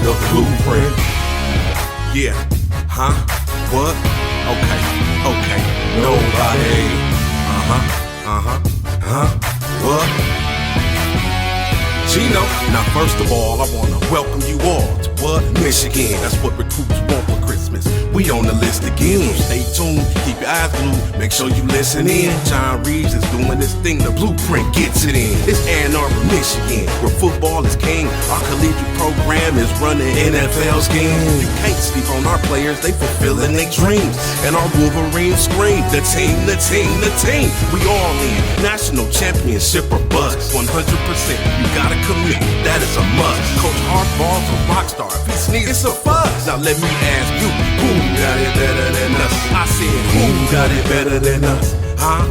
It's the blueprint. Yeah, huh? What? Okay. Nobody. What? Gino. Now first of all, I wanna welcome you all to what? Michigan. That's what recruits want for Christmas. We on the list again. Stay tuned, keep your eyes glued, make sure you listen in. John Reeves is doing this thing, the blueprint gets it in. It's Ann Arbor, Michigan, where football is king. Our collegiate program is running NFL's game. You can't sleep on our players, they fulfilling their dreams. And our Wolverines scream, the team. We all in, national championship or bust. 100%, you gotta commit, that is a must. Coach Harbaugh's a rock star, if he sneezes, it's a buzz. Now let me ask you, who got it better than us? I said, who got it better than us? Huh?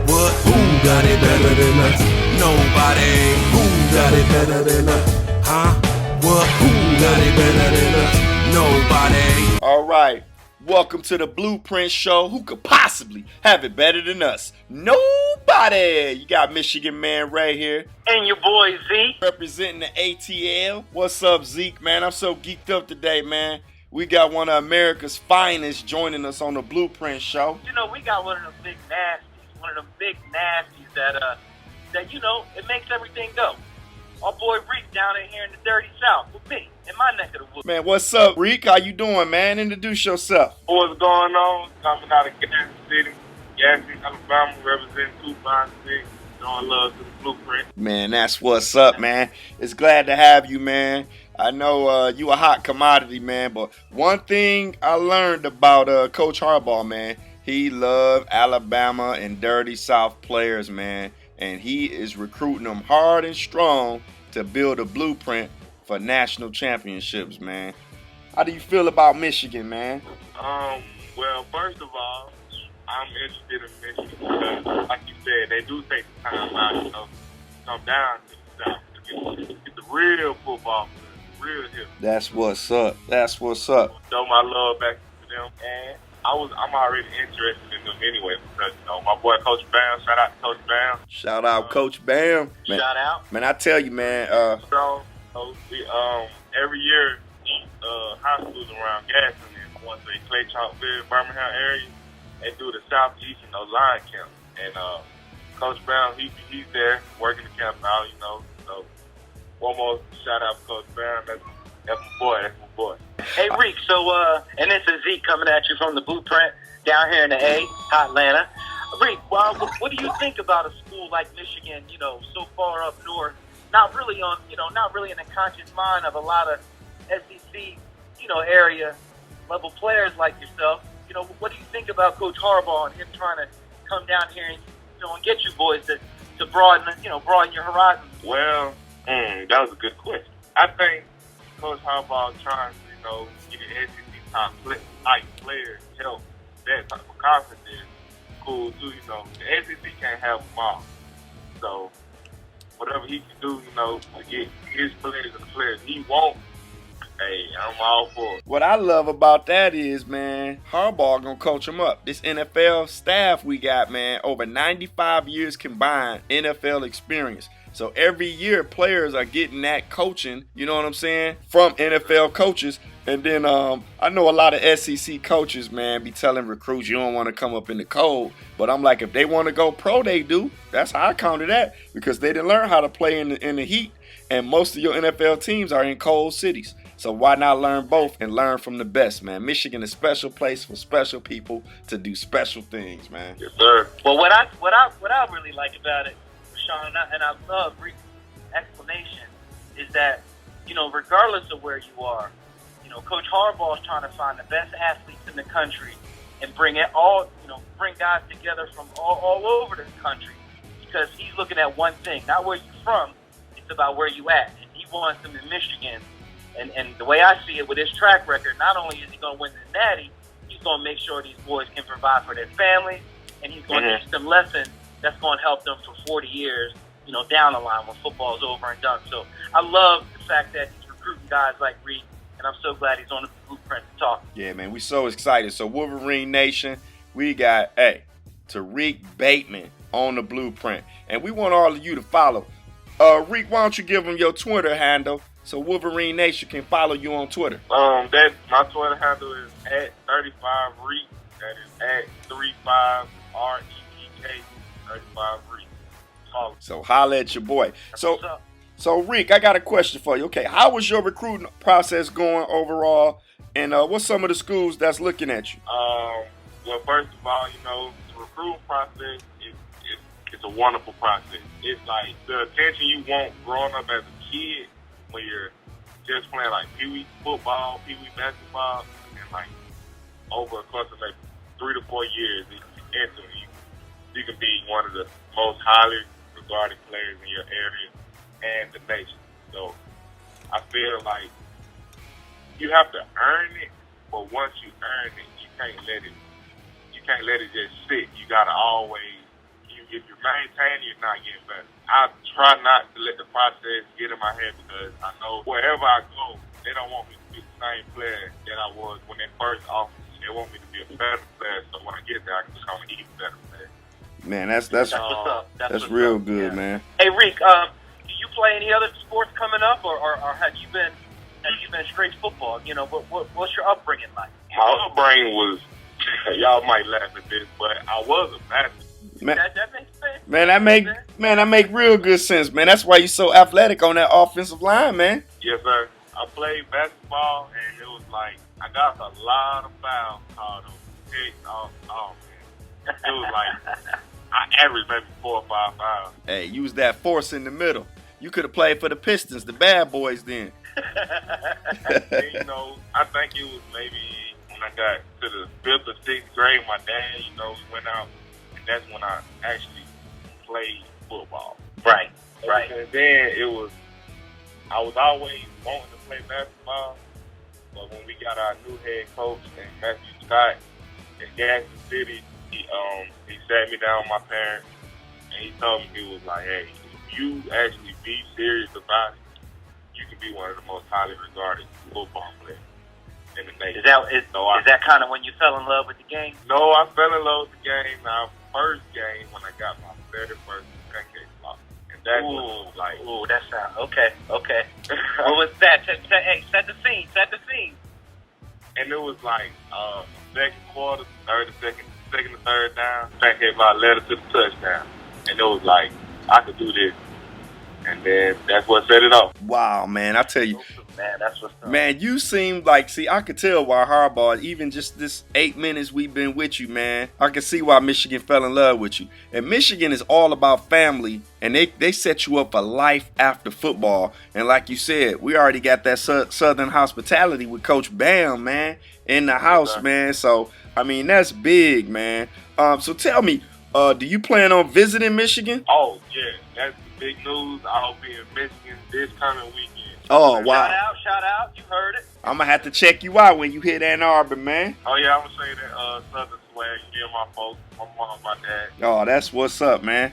What? Who got it better than us? Nobody. Who got it better than us? Huh? What? Who got it better than us? Nobody. All right. Welcome to the Blueprint Show. Who could possibly have it better than us? Nobody. You got Michigan Man right here. And your boy Zeke. Representing the ATL. What's up, Zeke, man? I'm so geeked up today, man. We got one of America's finest joining us on the Blueprint Show. You know, we got one of them big nasties. One of them big nasties that you know, it makes everything go. Our boy Reek down in here in the dirty South with me, in my neck of the woods. Man, what's up, Reek? How you doing, man? Introduce yourself. What's going on? Coming out of Kansas City, Alabama, representing 256. Showing love to the Blueprint. Man, that's what's up, man. It's glad to have you, man. I know you a hot commodity, man, but one thing I learned about Coach Harbaugh, man, he loved Alabama and dirty South players, man, and he is recruiting them hard and strong to build a blueprint for national championships, man. How do you feel about Michigan, man? Well, first of all, I'm interested in Michigan because, like you said, they do take the time out, you know, to come down to the South to get the real football. Real hip. That's what's up. That's what's up. Show my love back to them, and I'm already interested in them anyway because you know my boy Coach Bam. Shout out to Coach Bam. Shout out Coach Bam. Man, shout out. Man, I tell you, man. We every year high schools around Gaston and once they Clay Chalkville, Birmingham area, they do the Southeast line camp, and Coach Bam he's there working the camp now, you know. So one more shout out to Coach Bam. That's my boy. Hey, Reek, so, and this is Zeke coming at you from the Blueprint down here in the A, Atlanta. Reek, well, what do you think about a school like Michigan, you know, so far up north, not really in the conscious mind of a lot of SEC, you know, area level players like yourself? You know, what do you think about Coach Harbaugh and him trying to come down here and, you know, and get you boys to broaden your horizons? Well, that was a good question. I think Coach Harbaugh trying to, you know, get an SEC type players help that type of conference is cool too. You know, the SEC can't have them all. So whatever he can do, you know, to get his players and the players he wants, hey, I'm all for it. What I love about that is, man, Harbaugh gonna coach him up. This NFL staff we got, man, over 95 years combined NFL experience. So every year players are getting that coaching, you know what I'm saying, from NFL coaches. And then I know a lot of SEC coaches, man, be telling recruits you don't want to come up in the cold. But I'm like, if they want to go pro, they do. That's how I counter that, because they didn't learn how to play in the heat. And most of your NFL teams are in cold cities. So why not learn both and learn from the best, man? Michigan is a special place for special people to do special things, man. Yes, sir. Well, what I really like about it, Sean, and I love Rick's explanation, is that, you know, regardless of where you are, you know, Coach Harbaugh is trying to find the best athletes in the country and bring guys together from all over the country, because he's looking at one thing, not where you're from, it's about where you at. And he wants them in Michigan. And the way I see it with his track record, not only is he going to win the Natty, he's going to make sure these boys can provide for their families, and he's going to teach them lessons that's going to help them for 40 years, you know, down the line when football's over and done. So I love the fact that he's recruiting guys like Reed, and I'm so glad he's on the Blueprint to talk. Yeah, man, we so excited. So Wolverine Nation, we got, Tariq Bateman on the Blueprint. And we want all of you to follow. Reek, why don't you give them your Twitter handle so Wolverine Nation can follow you on Twitter? That my Twitter handle is @35Reek. That is @35REEK 35Reek. Follow. So holla at your boy. So Reek, I got a question for you. Okay, how was your recruiting process going overall? And what's some of the schools that's looking at you? Well, first of all, the recruiting process it's a wonderful process. It's like the attention you want growing up as a kid when you're just playing like pee-wee football, pee-wee basketball, and like over a course of like 3 to 4 years, instantly you can be one of the most highly regarded players in your area and the nation. So I feel like you have to earn it, but once you earn it, you can't let it just sit. You gotta always, if you maintain, you're not getting better. I try not to let the process get in my head because I know wherever I go, they don't want me to be the same player that I was when they first offered me. They want me to be a better player, so when I get there, I can become an even better player. Man, that's what's up. That's real good, man. Hey, Reek, do you play any other sports coming up, or have you been straight football? What's your upbringing like? My upbringing was, y'all might laugh at this, but I was a basketball. Man, That makes sense. that make real good sense, man. That's why you're so athletic on that offensive line, man. Yes, sir. I played basketball, and it was like I got a lot of fouls called on me. Oh, man. It was like I averaged maybe 4 or 5 fouls. Hey, use that force in the middle. You could have played for the Pistons, the bad boys then. And, I think it was maybe when I got to the 5th or 6th grade, my dad, we went out, and that's when I actually played football. Right. And then I was always wanting to play basketball, but when we got our new head coach named Matthew Scott in Gadsden City, he sat me down with my parents, and he told me, he was like, hey, if you actually be serious about it, you can be one of the most highly regarded football players in the nation. Is that kind of when you fell in love with the game? No, I fell in love with the game. Our first game when I got my very first pancake block. And that was like... Ooh, that sounds... Okay. What was that? Hey, set the scene. And it was like second quarter, second to third down. Pancake block led us to the touchdown. And it was like, I could do this. And then that's what set it off. Wow, man, I tell you. Man, that's what's up. Man, you seem like, I could tell why Harbaugh, even just this 8 minutes we've been with you, man, I can see why Michigan fell in love with you. And Michigan is all about family, and they set you up for life after football. And like you said, we already got that Southern hospitality with Coach Bam, man, in the house, man. So, I mean, that's big, man. So tell me, do you plan on visiting Michigan? Oh, yeah, that's the big news. I'll be in Michigan this coming weekend. Oh, wow. Shout out. You heard it. I'm going to have to check you out when you hit Ann Arbor, man. Oh, yeah, I'm going to say that Southern swag. Yeah, my folks, my mom, my dad. Oh, that's what's up, man.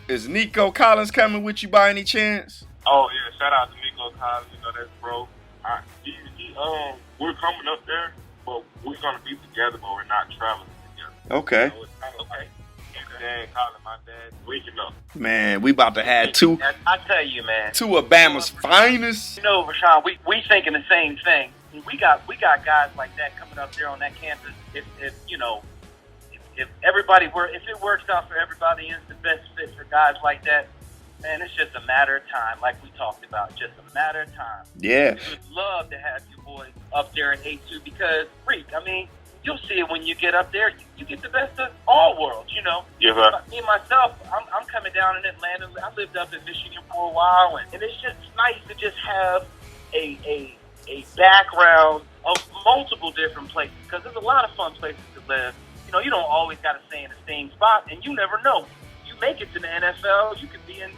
Is Nico Collins coming with you by any chance? Oh, yeah, shout out to Nico Collins. That's bro. We're coming up there, but we're going to be together, but we're not traveling together. Okay. So it's kind of like dad calling my dad, waking up. Man, we about to have two. I tell you, man. Two of Bama's finest. Rashawn, we thinking the same thing. We got guys like that coming up there on that campus. If everybody if it works out for everybody, and it's the best fit for guys like that, man, it's just a matter of time. Like we talked about, just a matter of time. Yeah. We'd love to have you boys up there in A2 because, Reek, I mean, you'll see it when you get up there. You get the best of all worlds, Yeah, right. Me myself, I'm coming down in Atlanta. I lived up in Michigan for a while, and it's just nice to just have a background of multiple different places because there's a lot of fun places to live. You don't always got to stay in the same spot, and you never know. You make it to the NFL, you could be in,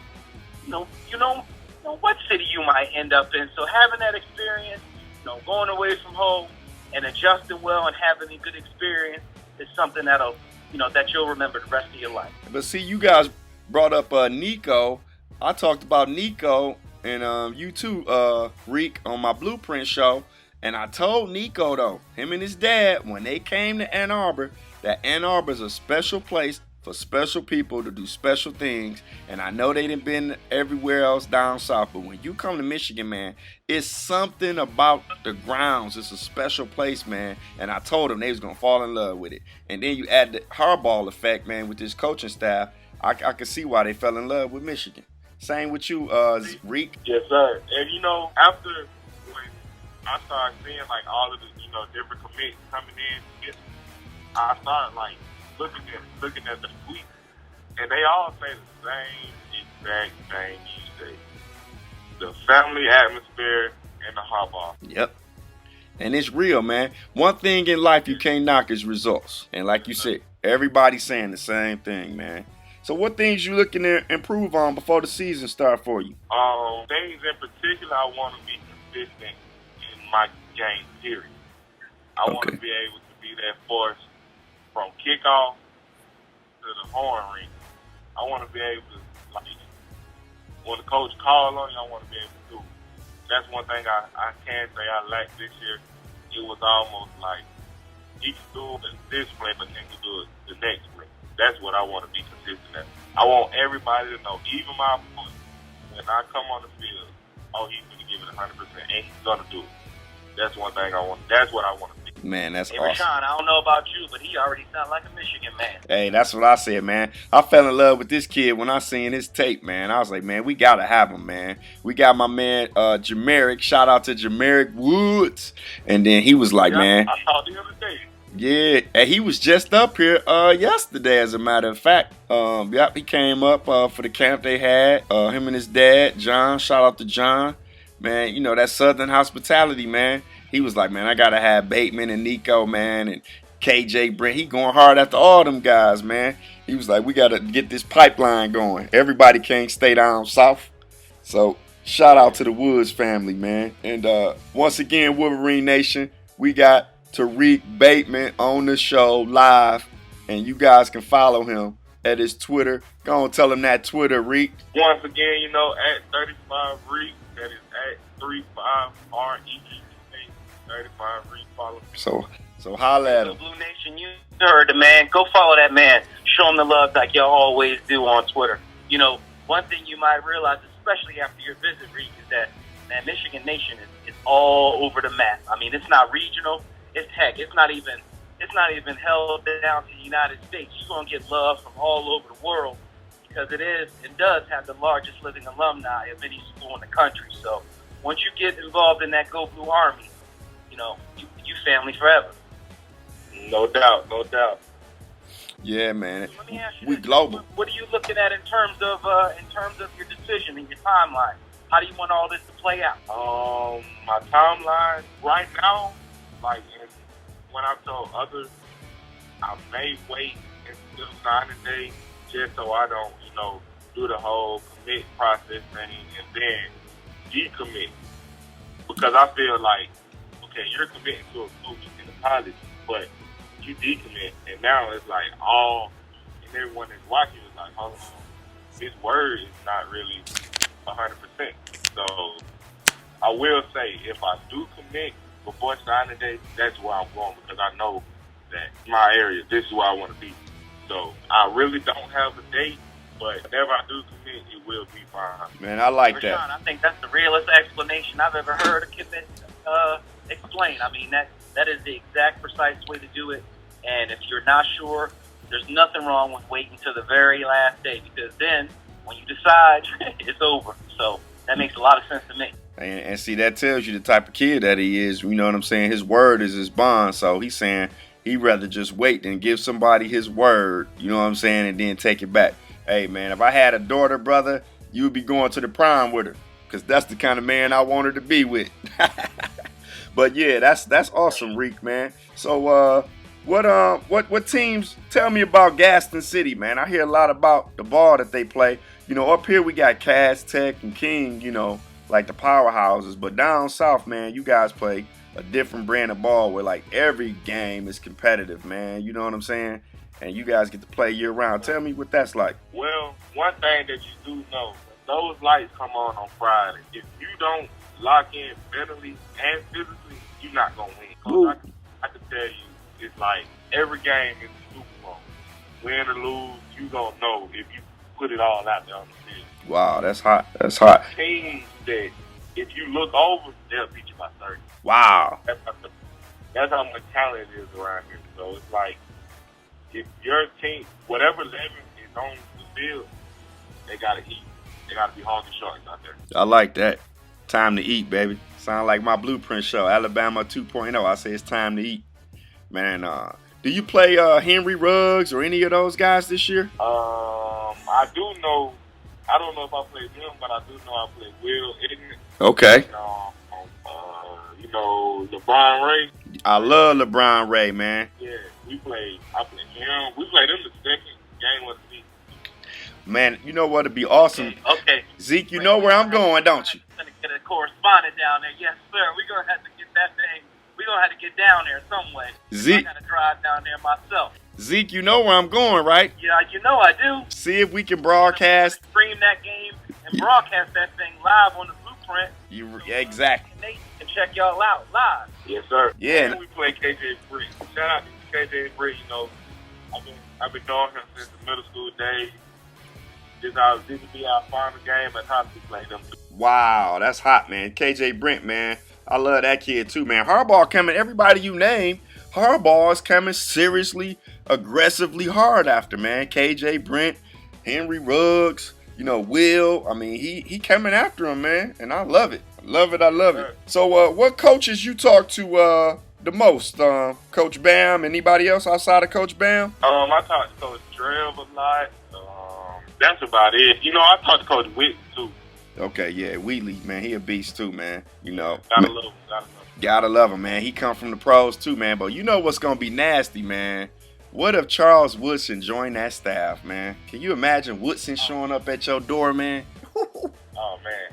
what city you might end up in. So having that experience, going away from home, and adjusting well and having a good experience is something that you'll remember the rest of your life. But see, you guys brought up Nico. I talked about Nico and you too, Reek, on my Blueprint show. And I told Nico, though, him and his dad, when they came to Ann Arbor, that Ann Arbor is a special place for special people to do special things. And I know they done been everywhere else down south, but when you come to Michigan, man, it's something about the grounds. It's a special place, man. And I told them they was gonna fall in love with it. And then you add the hardball effect, man, with this coaching staff. I can see why they fell in love with Michigan. Same with you, Reek. Yes, sir. And after when I started seeing like all of the different commits coming in, I started like looking at the tweets, and they all say the same exact thing you say: the family atmosphere and the hardball. Yep. And it's real, man. One thing in life you can't knock is results. And like you said, everybody's saying the same thing, man. So what things you looking to improve on before the season start for you? Things in particular, I want to be consistent in my game, period. I want to be able to be that force from kickoff to the horn ring. I want to be able to, like, when the coach calls on you, I want to be able to do it. That's one thing I can say I lacked this year. It was almost like he can do it this play, but then can do it the next play. That's what I want to be consistent at. I want everybody to know, even my opponent, when I come on the field, he's going to give it 100%, and he's going to do it. That's one thing I want. That's what I want to be. Man, that's hey, awesome. Rashawn, I don't know about you, but he already sounds like a Michigan man. Hey, that's what I said, man. I fell in love with this kid when I seen his tape, man. I was like, man, we got to have him, man. We got my man, Jamaric. Shout out to Jamaric Woods. And then he was like, man. I saw the other day. Yeah, and he was just up here yesterday, as a matter of fact. He came up for the camp they had. Him and his dad, John. Shout out to John. Man, that Southern hospitality, man. He was like, man, I got to have Bateman and Nico, man, and KJ Brent. He going hard after all them guys, man. He was like, we got to get this pipeline going. Everybody can't stay down south. So shout out to the Woods family, man. And once again, Wolverine Nation, we got Tariq Bateman on the show live, and you guys can follow him at his Twitter. Go on, tell him that Twitter, Reek. Once again, at 35 Reek, that is at 35 REEK, 35 Reek. Follow. So holla at him. Blue Nation, you heard the man. Go follow that man. Show him the love like y'all always do on Twitter. One thing you might realize, especially after your visit, Reek, is that man, Michigan Nation is all over the map. I mean, it's not regional. It's not even held down to the United States. You're gonna get love from all over the world because it does have the largest living alumni of any school in the country. So once you get involved in that Go Blue Army, you family forever. No doubt, no doubt. Yeah, man. Let me ask you we this. global. What are you looking at in terms of your decision and your timeline? How do you want all this to play out? My timeline right now, like when I told others, I may wait until signing day just so I don't, do the whole commit process thing and then decommit. Because I feel like, okay, you're committing to a coach in the college, but you decommit, and now it's like and everyone that's watching is like, hold on, this word is not really 100%. So I will say, if I do commit before signing day, that's where I'm going because I know that my area, this is where I want to be. So I really don't have a date, but whenever I do commit, it will be fine. Man, I like Rashawn, that. I think that's the realest explanation I've ever heard a commit explain. I mean, that is the exact precise way to do it. And if you're not sure, there's nothing wrong with waiting till the very last day because then when you decide, it's over. So that makes a lot of sense to me. And see, that tells you the type of kid that he is. You know what I'm saying? His word is his bond. So he's saying he'd rather just wait than give somebody his word, you know what I'm saying, and then take it back. Hey, man, if I had a daughter, brother, you would be going to the prom with her because that's the kind of man I want her to be with. But, yeah, that's awesome, Reek, man. So, what teams, tell me about Gaston City, man. I hear a lot about the ball that they play. Up here we got Cass, Tech, and King, like the powerhouses. But down south, man, you guys play a different brand of ball where, like, every game is competitive, man. You know what I'm saying? And you guys get to play year-round. Tell me what that's like. Well, one thing that you do know, those lights come on Friday. If you don't lock in mentally and physically, you're not going to win. I can tell you, it's like every game is a Super Bowl. win or lose, you gonna know if you put it all out there on the field. Wow, that's hot. That's hot. Teams that if you look over, they'll beat you by 30. Wow. That's how much talent is around here. So it's like if your team, whatever level is on the field, they gotta eat. They gotta be hogging sharks out there. I like that. Time to eat, baby. Sound like my Blueprint show, Alabama 2.0. I say it's time to eat. Man, do you play Henry Ruggs or any of those guys this year? I do know. I don't know if I played him, but I do know I played Will Ignorant. Okay. You know, LeBron Ray. I love LeBron Ray, man. Yeah, I played him. We played him the second game of the season. Man, you know what would be awesome? Okay. Zeke, you know where I'm going, don't you? I'm going to get a correspondent down there. Yes, sir. We're going to have to get that thing. We're going to have to get down there some way. Zeke. I got to drive down there myself. Zeke, you know where I'm going, right? Yeah, you know I do. See if we can broadcast. Stream that game and broadcast that thing live on the Blueprint. Exactly. And check y'all out live. Yes, sir. Yeah. And we play KJ Britt. Shout out to KJ Britt. You know, I've been knowing him since the middle school days. This will be our final game at Hot to play them. Wow, that's hot, man. KJ Brent, man. I love that kid too, man. Harbaugh coming, everybody you name, Harbaugh is coming seriously, aggressively hard after, man. KJ Brent, Henry Ruggs, you know, Will. I mean, he coming after him, man. And I love it. I love it. So what coaches you talk to the most? Coach Bam, anybody else outside of Coach Bam? I talked to Coach Trev a lot. That's about it. You know, I talked to Coach Witt too. Okay, yeah, Wheatley, man, he a beast too, man. You know, gotta love him. Gotta love him, man. He come from the pros too, man. But you know what's gonna be nasty, man? What if Charles Woodson joined that staff, man? Can you imagine Woodson showing up at your door, man? Oh man,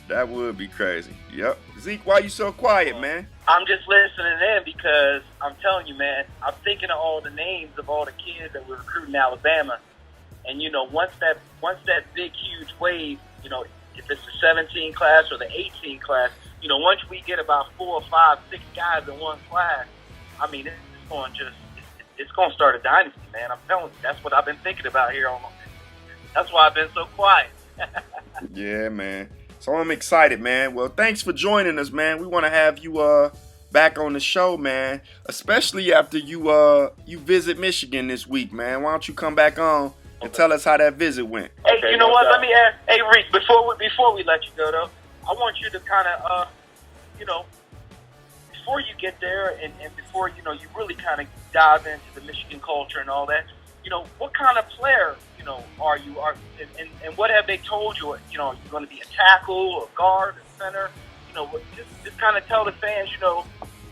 that would be crazy. Yep. Zeke, why you so quiet, man? I'm just listening in because I'm telling you, man, I'm thinking of all the names of all the kids that we're recruiting in Alabama. And, you know, once that big, huge wave, you know, if it's the 17 class or the 18 class, you know, once we get about 4 or 5, 6 guys in one class, I mean, it's going to start a dynasty, man. I'm telling you, that's what I've been thinking about here. That's why I've been so quiet. Yeah, man. So I'm excited, man. Well, thanks for joining us, man. We want to have you back on the show, man, especially after you visit Michigan this week, man. Why don't you come back on and tell us how that visit went? Hey, you know what? Let me ask. Hey, Reek, before we let you go, though, I want you to kind of, you know, before you get there and before, you know, you really kind of dive into the Michigan culture and all that, you know, what kind of player, you know, are you? And what have they told you? You know, you're going to be a tackle or guard or center? You know, just kind of tell the fans, you know,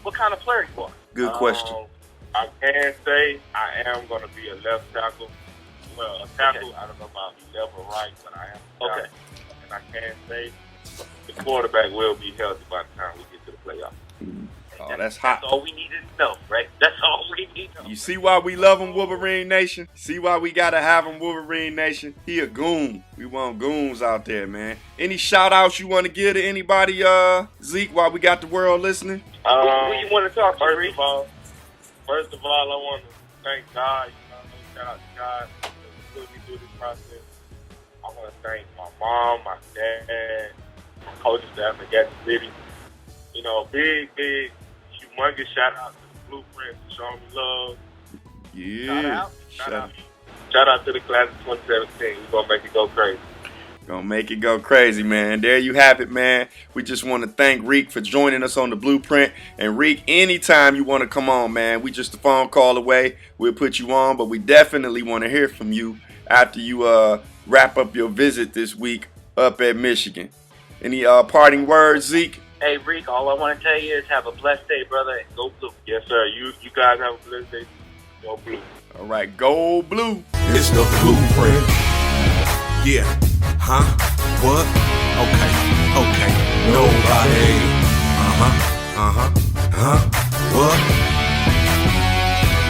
what kind of player you are. Good question. I can say I am going to be a left tackle. Well, a tackle, okay. I don't know about left or right, but I am a tackle. Okay. And I can say the quarterback will be healthy by the time we get to the playoffs. Oh, that's hot. That's all we needed to know, right? That's all we need to know. You see why we love him, Wolverine Nation? See why we got to have him, Wolverine Nation? He a goon. We want goons out there, man. Any shout-outs you want to give to anybody, Zeke, while we got the world listening? Who you want to talk to, First of all, I want to thank God. You know, shout out to God for putting me through this process. I want to thank my mom, my dad, my coaching staff in Gadsden City. You know, big, humongous shout out to the Blueprint for showing me love. Yeah. Shout out to the class of 2017. We're going to make it go crazy. Gonna make it go crazy, man. There you have it, man. We just want to thank Reek for joining us on the Blueprint. And Reek, anytime you want to come on, man, we just a phone call away. We'll put you on, but we definitely want to hear from you after you wrap up your visit this week up at Michigan. Any parting words, Zeke? Hey, Reek, all I want to tell you is have a blessed day, brother, and go blue. Yes, sir. You guys have a blessed day. Go blue. All right, go blue. It's the Blueprint. Yeah. Huh? What? Okay. Nobody. What?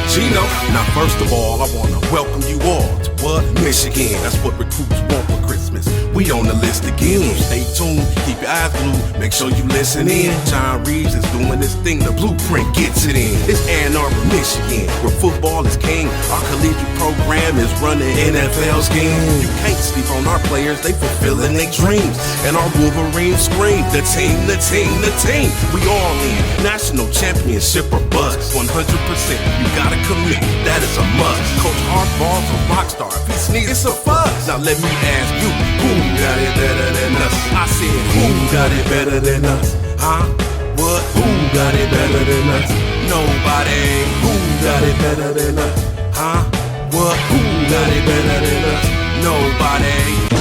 Gino. Now, first of all, I want to welcome you all to what? Michigan. That's what recruits want for Christmas. We on the list again. Stay tuned, keep your eyes glued, make sure you listen in. John Reeves is doing this thing, the blueprint gets it in. It's Ann Arbor, Michigan, where football is king. Our collegiate program is running NFL's game. You can't sleep on our players, they fulfilling their dreams. And our Wolverines scream, the team, the team, the team. We all in, national championship or bust. 100%, you gotta commit, that is a must. Coach Harbaugh's a rock star, if he sneezes, it's a fuss. Now let me ask you, who got it better than us? I said, who got it better than us? Huh? What? Who got it better than us? Nobody. Who got it better than us? Huh? What? Who got it better than us? Nobody.